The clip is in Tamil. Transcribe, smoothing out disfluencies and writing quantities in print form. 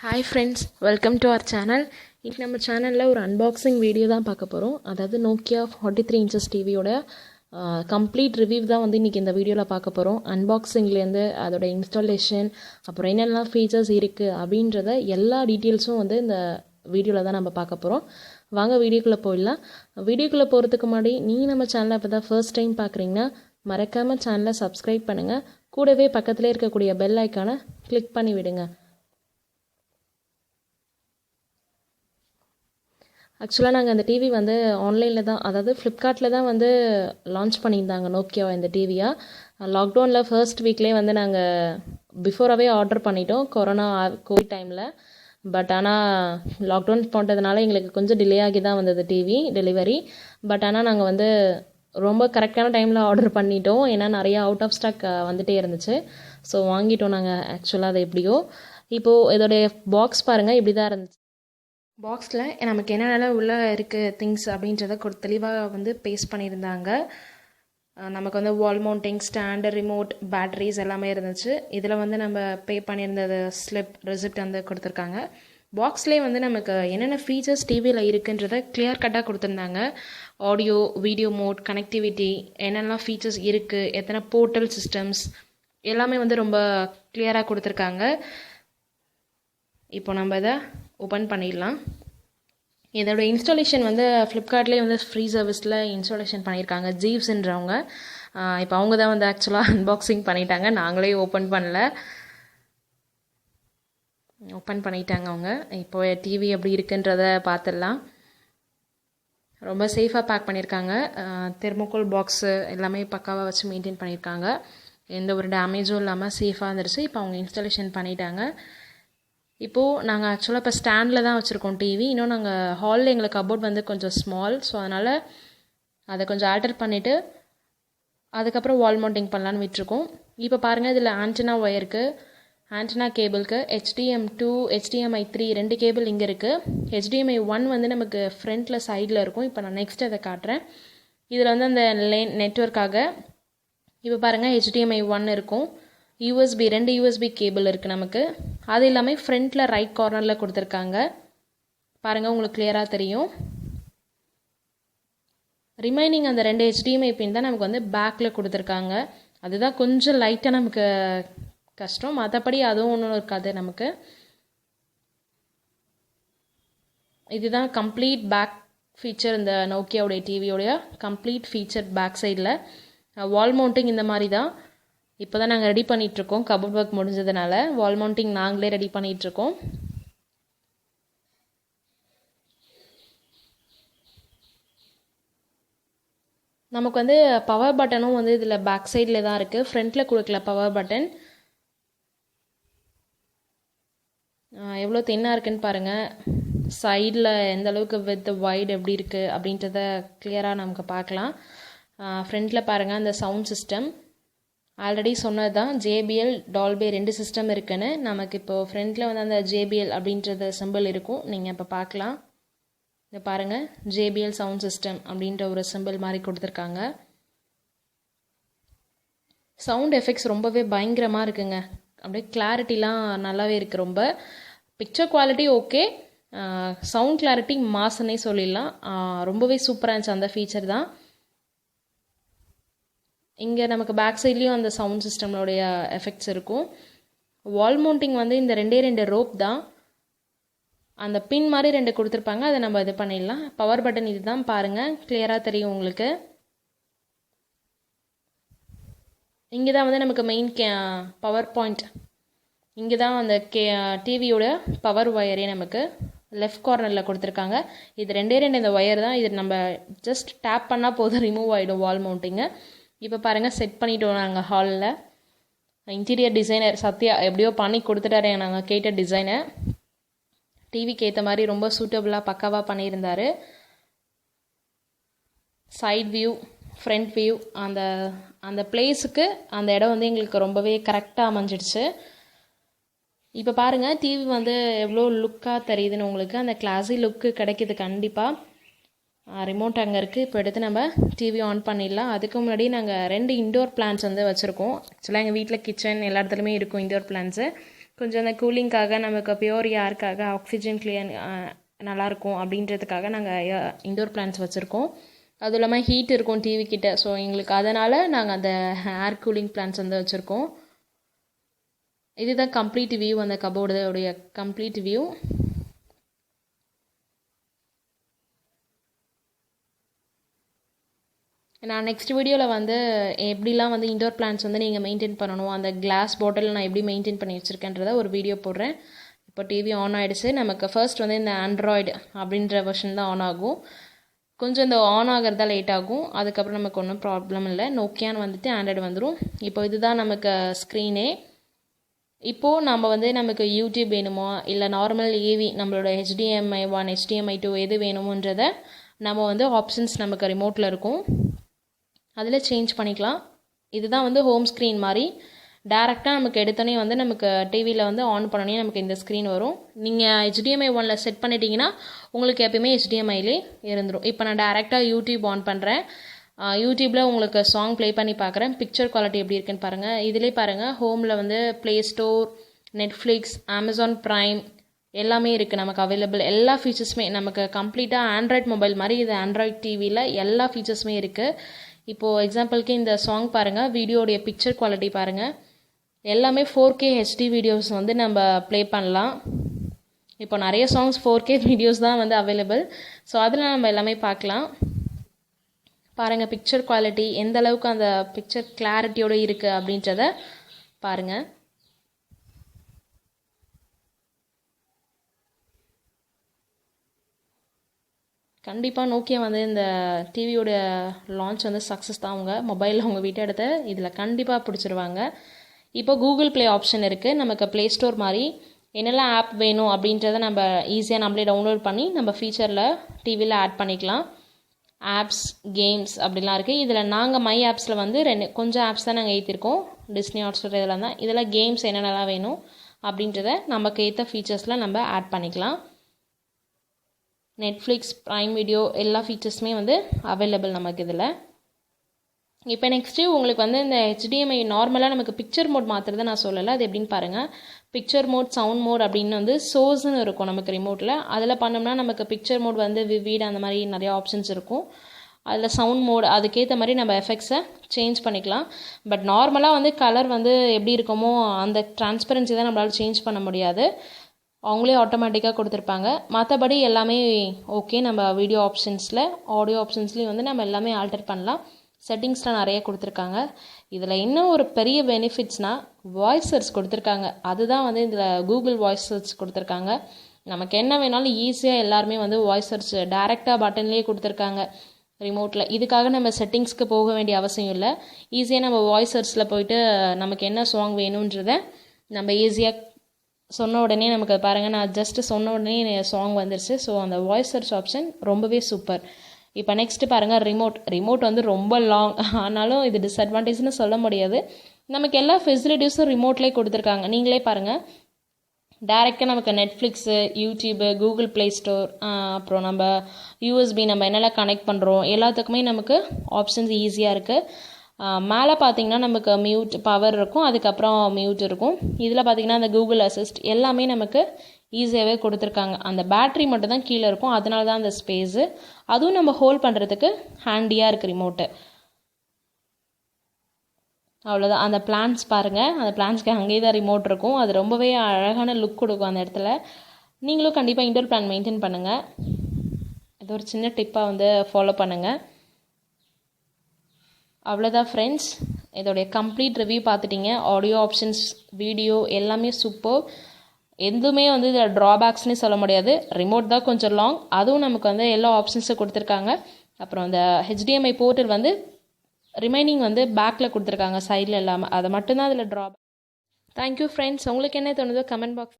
Hi friends, welcome to our channel. In our channel la or unboxing video dhaan paaka porom. Adhaadu Nokia 43 inches TV oda complete review dhaan vandu innikku indha video la paaka porom. Unboxing la irundhu adoda installation appo enella features irukku abindradha ella details vandu indha video la dhaan nama paaka porom. வாங்க வீடியோக்குள்ள போயிடலாம். வீடியோக்குள்ள போறதுக்கு முன்னாடி நீங்க நம்ம சேனலை இப்பதான் ஃபர்ஸ்ட் டைம் பார்க்கறீங்கன்னா மறக்காம சேனலை சப்ஸ்கிரைப் பண்ணுங்க. கூடவே பக்கத்திலே இருக்கக்கூடிய பெல் ஐகானை கிளிக் பண்ணி விடுங்க. ஆக்சுவலாக நாங்கள் அந்த டிவி வந்து ஆன்லைனில் தான், அதாவது ஃப்ளிப்கார்ட்டில் தான் வந்து லான்ச் பண்ணியிருந்தாங்க நோக்கியாவை இந்த டிவியாக. லாக்டவுனில் ஃபர்ஸ்ட் வீக்லேயே வந்து நாங்கள் பிஃபோராகவே ஆர்டர் பண்ணிட்டோம் கோவிட் டைமில். பட் ஆனால் லாக்டவுன் போட்டதுனால எங்களுக்கு கொஞ்சம் டிலே ஆகி தான் வந்தது டிவி டெலிவரி. பட் ஆனால் நாங்கள் வந்து ரொம்ப கரெக்டான டைமில் ஆர்டர் பண்ணிட்டோம். ஏன்னா நிறையா அவுட் ஆஃப் ஸ்டாக் வந்துகிட்டே இருந்துச்சு. ஸோ வாங்கிட்டோம் நாங்கள் ஆக்சுவலாக அது எப்படியோ. இப்போது இதோடைய பாக்ஸ் பாருங்கள், இப்படி தான் இருந்துச்சு. பாக்ஸில் நமக்கு என்னென்ன உள்ளே இருக்குது திங்ஸ் அப்படின்றத தெளிவாக வந்து பேஸ்ட் பண்ணியிருந்தாங்க. நமக்கு வந்து வால் மவுண்டிங், ஸ்டாண்டு, ரிமோட், பேட்டரிஸ் எல்லாமே இருந்துச்சு. இதில் வந்து நம்ம பே பண்ணியிருந்தது ஸ்லிப் ரெசிப்ட் வந்து கொடுத்துருக்காங்க. பாக்ஸ்லேயே வந்து நமக்கு என்னென்ன ஃபீச்சர்ஸ் டிவியில் இருக்குன்றத கிளியர் கட்டாக கொடுத்துருந்தாங்க. ஆடியோ, வீடியோ மோட், கனெக்டிவிட்டி, என்னென்னலாம் ஃபீச்சர்ஸ் இருக்குது, எத்தனை போர்ட்டல் சிஸ்டம்ஸ் எல்லாமே வந்து ரொம்ப கிளியராக கொடுத்துருக்காங்க. இப்போ நம்ம இதை ஓப்பன் பண்ணிடலாம். இதோட இன்ஸ்டாலேஷன் வந்து ஃப்ளிப்கார்ட்லேயே வந்து ஃப்ரீ சர்வீஸில் இன்ஸ்டாலேஷன் பண்ணியிருக்காங்க. ஜீவ்ஸ்ன்றவங்க இப்போ அவங்க தான் வந்து ஆக்சுவலாக அன்பாக்சிங் பண்ணிட்டாங்க. நாங்களே ஓப்பன் பண்ணல, ஓப்பன் பண்ணிட்டாங்க அவங்க. இப்போ டிவி எப்படி இருக்குன்றத பார்த்துடலாம். ரொம்ப சேஃபாக பேக் பண்ணியிருக்காங்க. தெர்மோகோல் பாக்ஸு எல்லாமே பக்காவாக வச்சு மெயின்டைன் பண்ணியிருக்காங்க. எந்த ஒரு டேமேஜும் இல்லாமல் சேஃபாக இருந்துருச்சு. இப்போ அவங்க இன்ஸ்டாலேஷன் பண்ணிட்டாங்க. இப்போது நாங்கள் ஆக்சுவலாக இப்போ ஸ்டாண்டில் தான் வச்சுருக்கோம் டிவி. இன்னும் நாங்கள் ஹாலில் எங்களுக்கு கபோர்ட் வந்து கொஞ்சம் ஸ்மால், ஸோ அதனால் அதை கொஞ்சம் ஆல்டர் பண்ணிவிட்டு அதுக்கப்புறம் வால் மவுண்டிங் பண்ணலான்னு விட்டுருக்கோம். இப்போ பாருங்கள், இதில் ஆண்டனா ஒயருக்கு, ஆண்டனா கேபிளுக்கு HDMI 2, HDMI 3 2 கேபிள் இங்கே இருக்குது. HDMI 1 வந்து நமக்கு ஃப்ரண்ட்டில் சைடில் இருக்கும். இப்போ நான் நெக்ஸ்ட் அதை காட்டுறேன். இதில் வந்து அந்த நெட்வொர்க்காக இப்போ பாருங்கள் HDMI 1 இருக்கும். USB 2 USB கேபிள் இருக்குது நமக்கு. அது எல்லாமே ஃப்ரண்ட்டில் ரைட் கார்னரில் கொடுத்துருக்காங்க. பாருங்கள், உங்களுக்கு கிளியராக தெரியும். ரிமைனிங் அந்த 2 HDMI பின் தான் நமக்கு வந்து பேக்கில் கொடுத்துருக்காங்க. அதுதான் கொஞ்சம் லைட்டாக நமக்கு கஷ்டம். மற்றபடி அதுவும் ஒன்றும் இருக்காது நமக்கு. இதுதான் கம்ப்ளீட் பேக் ஃபீச்சர். இந்த நோக்கியாவுடைய டிவியோடைய கம்ப்ளீட் ஃபீச்சர் பேக் சைடில். வால் மவுண்டிங் இந்த மாதிரி தான். இப்போ தான் நாங்கள் ரெடி பண்ணிகிட்ருக்கோம். கபோர்ட் ஒர்க் முடிஞ்சதுனால வால் மவுண்டிங் நாங்களே ரெடி பண்ணிகிட்ருக்கோம். நமக்கு வந்து பவர் பட்டனும் வந்து இதில் பேக் சைடில் தான் இருக்குது. ஃப்ரண்ட்டில் கொடுக்கல பவர் பட்டன். எவ்வளோ தின்னாக இருக்குன்னு பாருங்கள். சைடில் எந்த அளவுக்கு வித் வைட் எப்படி இருக்குது அப்படின்றத கிளியராக நமக்கு பார்க்கலாம். ஃப்ரண்ட்டில் பாருங்கள், அந்த சவுண்ட் சிஸ்டம் ஆல்ரெடி சொன்னது தான். JBL, டால்பே 2 சிஸ்டம் இருக்குன்னு. நமக்கு இப்போது ஃப்ரண்ட்டில் வந்து அந்த JBL அப்படின்றது சிம்பிள் இருக்கும். நீங்கள் இப்போ பார்க்கலாம். இதை பாருங்கள், JBL சவுண்ட் சிஸ்டம் அப்படின்ற ஒரு சிம்பிள் மாதிரி கொடுத்துருக்காங்க. சவுண்ட் எஃபெக்ட்ஸ் ரொம்பவே பயங்கரமாக இருக்குங்க. அப்படியே கிளாரிட்டிலாம் நல்லாவே இருக்குது. ரொம்ப picture quality okay, sound clarity மாசுன்னே சொல்லிடலாம். ரொம்பவே சூப்பராக இருந்துச்சு அந்த ஃபீச்சர் தான். இங்கே நமக்கு பேக் சைட்லேயும் அந்த சவுண்ட் சிஸ்டம்னுடைய எஃபெக்ட்ஸ் இருக்கும். வால் மவுண்டிங் வந்து இந்த 2 ரோப் தான். அந்த பின் மாதிரி 2 கொடுத்துருப்பாங்க, அதை நம்ம இது பண்ணிடலாம். பவர் பட்டன் இது தான் பாருங்கள், கிளியராக தெரியும் உங்களுக்கு. இங்கே தான் வந்து நமக்கு மெயின் பவர் பாயிண்ட். இங்கே தான் அந்த டிவியோட பவர் ஒயரே நமக்கு லெஃப்ட் கார்னரில் கொடுத்துருக்காங்க. இது 2 இந்த ஒயர் தான். இது நம்ம ஜஸ்ட் டேப் பண்ணால் போதும், ரிமூவ் ஆகிடும் வால் மவுண்டிங்கு. இப்போ பாருங்கள், செட் பண்ணிட்டோம் நாங்கள் ஹாலில். இன்டீரியர் டிசைனர் சத்யா எப்படியோ பண்ணி கொடுத்துட்டாரு நாங்கள் கேட்ட டிசைனை. டிவிக்கு ஏற்ற மாதிரி ரொம்ப சூட்டபுளாக பக்காவாக பண்ணியிருந்தார். சைட் வியூ, ஃப்ரண்ட் வியூ, அந்த அந்த பிளேஸுக்கு அந்த இடம் வந்து எங்களுக்கு ரொம்பவே கரெக்டாக அமைஞ்சிடுச்சு. இப்போ பாருங்கள், டிவி வந்து எவ்வளோ லுக்காக தெரியுதுன்னு உங்களுக்கு. அந்த கிளாஸி லுக்கு கிடைக்கிது கண்டிப்பாக. ரிமோட் அங்கே இருக்குது. இப்போ எடுத்து நம்ம டிவி ஆன் பண்ணிடலாம். அதுக்கு முன்னாடி நாங்கள் 2 இன்டோர் பிளான்ஸ் வந்து வச்சுருக்கோம். ஆக்சுவலாக எங்கள் வீட்டில் கிச்சன் எல்லா இடத்துலையுமே இருக்கும் இன்டோர் பிளான்ஸு. கொஞ்சம் அந்த கூலிங்காக நமக்கு பியூர் ஏருக்காக ஆக்சிஜன் கிளியர் நல்லாயிருக்கும் அப்படின்றதுக்காக நாங்கள் இண்டோர் பிளான்ட்ஸ் வச்சுருக்கோம். அதுவும் இல்லாமல் ஹீட் இருக்கும் டிவி கிட்ட. ஸோ எங்களுக்கு அதனால் நாங்கள் அந்த ஏர் கூலிங் பிளான்ட்ஸ் வந்து வச்சுருக்கோம். இதுதான் கம்ப்ளீட் வியூ, அந்த கபோர்டுடைய கம்ப்ளீட் வியூ. நான் நெக்ஸ்ட் வீடியோவில் வந்து எப்படிலாம் வந்து இண்டோர் பிளான்ட்ஸ் வந்து நீங்கள் மெயின்டைன் பண்ணணும், அந்த கிளாஸ் பாட்டில் நான் எப்படி மெயின்டைன் பண்ணி வச்சுருக்கேன்றதை ஒரு வீடியோ போடுறேன். இப்போ டிவி ஆன் ஆகிடுச்சு. நமக்கு ஃபர்ஸ்ட் வந்து இந்த ஆண்ட்ராய்டு அப்படின்ற வெர்ஷன் தான் ஆன் ஆகும். கொஞ்சம் இந்த ஆன் ஆகிறதா லேட் ஆகும். அதுக்கப்புறம் நமக்கு ஒன்றும் ப்ராப்ளம் இல்லை. நோக்கியான்னு வந்துட்டு ஆண்ட்ராய்டு வந்துடும். இப்போ இதுதான் நமக்கு ஸ்க்ரீனே. இப்போது நம்ம வந்து நமக்கு யூடியூப் வேணுமோ இல்லை நார்மல் ஏவி நம்மளோட HDMI 1 HDMI 2 எது வேணுமோன்றதை நம்ம வந்து ஆப்ஷன்ஸ் நமக்கு ரிமோட்டில் இருக்கும், அதில் சேஞ்ச் பண்ணிக்கலாம். இதுதான் வந்து ஹோம் ஸ்க்ரீன் மாதிரி. டேரெக்டாக நமக்கு எடுத்தோன்னே வந்து நமக்கு டிவியில் வந்து ஆன் பண்ணோன்னே நமக்கு இந்த ஸ்க்ரீன் வரும். நீங்கள் HDMI 1 செட் பண்ணிட்டீங்கன்னா உங்களுக்கு எப்பயுமே HDMIலே இருந்துடும். இப்போ நான் டேரெக்டாக யூடியூப் ஆன் பண்ணுறேன். யூடியூப்பில் உங்களுக்கு சாங் ப்ளே பண்ணி பார்க்குறேன். பிக்சர் குவாலிட்டி எப்படி இருக்குன்னு பாருங்கள். இதிலே பாருங்கள், ஹோமில் வந்து play store, Netflix, Amazon prime எல்லாமே இருக்குது நமக்கு அவைலபிள். எல்லா ஃபீச்சர்ஸுமே நமக்கு கம்ப்ளீட்டாக ஆண்ட்ராய்ட் மொபைல் மாதிரி இது ஆண்ட்ராய்ட் டிவியில் எல்லா ஃபீச்சர்ஸுமே இருக்குது. இப்போது எக்ஸாம்பிளுக்கு இந்த சாங் பாருங்கள், வீடியோடைய பிக்சர் குவாலிட்டி பாருங்கள், எல்லாமே 4K HD வீடியோஸ் வந்து நம்ம ப்ளே பண்ணலாம். இப்போ நிறைய சாங்ஸ் 4K வீடியோஸ் தான் வந்து அவைலபிள். ஸோ அதில் நம்ம எல்லாமே பார்க்கலாம். பாருங்கள் பிக்சர் குவாலிட்டி எந்த அளவுக்கு அந்த பிக்சர் கிளாரிட்டியோடு இருக்குது அப்படின்றத பாருங்கள். கண்டிப்பாக நோக்கியா வந்து இந்த டிவியோட லான்ச் வந்து சக்ஸஸ் தான். அவங்க மொபைலில் அவங்க வீட்டை எடுத்து இதில் கண்டிப்பாக பிடிச்சிருவாங்க. இப்போ கூகுள் ப்ளே ஆப்ஷன் இருக்குது. நமக்கு ப்ளே ஸ்டோர் மாதிரி என்னெல்லாம் ஆப் வேணும் அப்படின்றத நம்ம ஈஸியாக நம்மளே டவுன்லோட் பண்ணி நம்ம ஃபீச்சரில் டிவியில் ஆட் பண்ணிக்கலாம். ஆப்ஸ், கேம்ஸ் அப்படிலாம் இருக்குது. இதில் நாங்கள் மை ஆப்ஸில் வந்து கொஞ்சம் ஆப்ஸ் தான் நாங்கள் ஏற்றிருக்கோம். டிஸ்னி ஹாட்ஸ்டார் இதெல்லாம் தான். இதில் கேம்ஸ் என்னென்னலாம் வேணும் அப்படின்றத நமக்கு ஏற்ற ஃபீச்சர்ஸில் நம்ம ஆட் பண்ணிக்கலாம். நெட்ஃப்ளிக்ஸ், ப்ரைம் வீடியோ எல்லா ஃபீச்சர்ஸுமே வந்து அவைலபிள் நமக்கு இதில். இப்போ நெக்ஸ்ட்டு உங்களுக்கு வந்து இந்த HDMI நார்மலாக நமக்கு பிக்சர் மோட் மாற்றுறதை நான் சொல்லலை. அது எப்படின்னு பாருங்கள். பிக்சர் மோட், சவுண்ட் மோட் அப்படின்னு வந்து சோர்ஸ்னு இருக்கும் நமக்கு ரிமோட்டில். அதில் பண்ணோம்னா நமக்கு பிக்சர் மோட் வந்து விவிட் அந்த மாதிரி நிறைய ஆப்ஷன்ஸ் இருக்கும். அதில் சவுண்ட் மோட் அதுக்கேற்ற மாதிரி நம்ம எஃபெக்ட்ஸை சேஞ்ச் பண்ணிக்கலாம். பட் நார்மலாக வந்து கலர் வந்து எப்படி இருக்குமோ அந்த டிரான்ஸ்பரன்சி தான் நம்மளால் சேஞ்ச் பண்ண முடியாது. அவங்களே ஆட்டோமேட்டிக்காக கொடுத்துருப்பாங்க. மற்றபடி எல்லாமே ஓகே. நம்ம வீடியோ ஆப்ஷன்ஸில், ஆடியோ ஆப்ஷன்ஸ்லேயும் வந்து நம்ம எல்லாமே ஆல்டர் பண்ணலாம். செட்டிங்ஸ்லாம் நிறைய கொடுத்துருக்காங்க. இதில் இன்னும் ஒரு பெரிய பெனிஃபிட்ஸ்னால் வாய்ஸ் சர்ச் கொடுத்துருக்காங்க. அதுதான் வந்து இதில் கூகுள் வாய்ஸ் சர்ச் கொடுத்துருக்காங்க. நமக்கு என்ன வேணாலும் ஈஸியாக எல்லாருமே வந்து வாய்ஸ் சர்ச் டேரெக்டாக பட்டன்லேயே கொடுத்துருக்காங்க ரிமோட்டில். இதுக்காக நம்ம செட்டிங்ஸ்க்கு போக வேண்டிய அவசியம் இல்லை. ஈஸியாக நம்ம வாய்ஸ் சர்ச்சில் போயிட்டு நமக்கு என்ன சாங் வேணுன்றதை நம்ம ஈஸியாக சொன்ன உடனே நமக்கு பாருங்கள், நான் ஜஸ்ட்டு சொன்ன உடனே சாங் வந்துருச்சு. ஸோ அந்த வாய்ஸ் சர்ச் ஆப்ஷன் ரொம்பவே சூப்பர். இப்போ நெக்ஸ்ட்டு பாருங்கள், ரிமோட் வந்து ரொம்ப லாங். ஆனாலும் இது டிஸ்அட்வான்டேஜ்னு சொல்ல முடியாது. நமக்கு எல்லா ஃபெசிலிட்டிஸும் ரிமோட்லேயே கொடுத்துருக்காங்க. நீங்களே பாருங்கள், டேரெக்டாக நமக்கு Netflix, YouTube, Google play store, அப்புறம் நம்ம USB நம்ம என்னெல்லாம் கனெக்ட் பண்ணுறோம் எல்லாத்துக்குமே நமக்கு ஆப்ஷன்ஸ் ஈஸியாக இருக்குது. மேலே பார்த்தீங்கன்னா நமக்கு மியூட் பவர் இருக்கும், அதுக்கப்புறம் மியூட் இருக்கும். இதில் பார்த்தீங்கன்னா அந்த கூகுள் அசிஸ்ட் எல்லாமே நமக்கு ஈஸியாகவே கொடுத்துருக்காங்க. அந்த பேட்ரி மட்டும் தான் கீழே இருக்கும், அதனால தான் அந்த ஸ்பேஸு. அதுவும் நம்ம ஹோல்ட் பண்ணுறதுக்கு ஹேண்டியாக இருக்குது ரிமோட்டு. அவ்வளோதான். அந்த பிளான்ஸ் பாருங்கள், அந்த பிளான்ஸ்க்கு அங்கேயே தான் ரிமோட் இருக்கும். அது ரொம்பவே அழகான லுக் கொடுக்கும் அந்த இடத்துல. நீங்களும் கண்டிப்பாக இண்டோர் பிளான் மெயின்டைன் பண்ணுங்கள். இது ஒரு சின்ன டிப்பாக வந்து ஃபாலோ பண்ணுங்கள். அவ்வளோதான் ஃப்ரெண்ட்ஸ், இதோடைய கம்ப்ளீட் ரிவ்யூ பார்த்துட்டிங்க. ஆடியோ ஆப்ஷன்ஸ், வீடியோ எல்லாமே சூப்பர். எதுவுமே வந்து இதில் ட்ராபேக்ஸ்னே சொல்ல முடியாது. ரிமோட் தான் கொஞ்சம் லாங், அதுவும் நமக்கு வந்து எல்லா ஆப்ஷன்ஸும் கொடுத்துருக்காங்க. அப்புறம் அந்த HDMI போர்ட்டல் வந்து ரிமைனிங் வந்து பேக்கில் கொடுத்துருக்காங்க, சைடில் இல்லாமல். அதை மட்டும்தான் அதில் ட்ராபேக். Thank you friends. உங்களுக்கு என்ன தோணுதோ கமெண்ட் பாக்ஸ்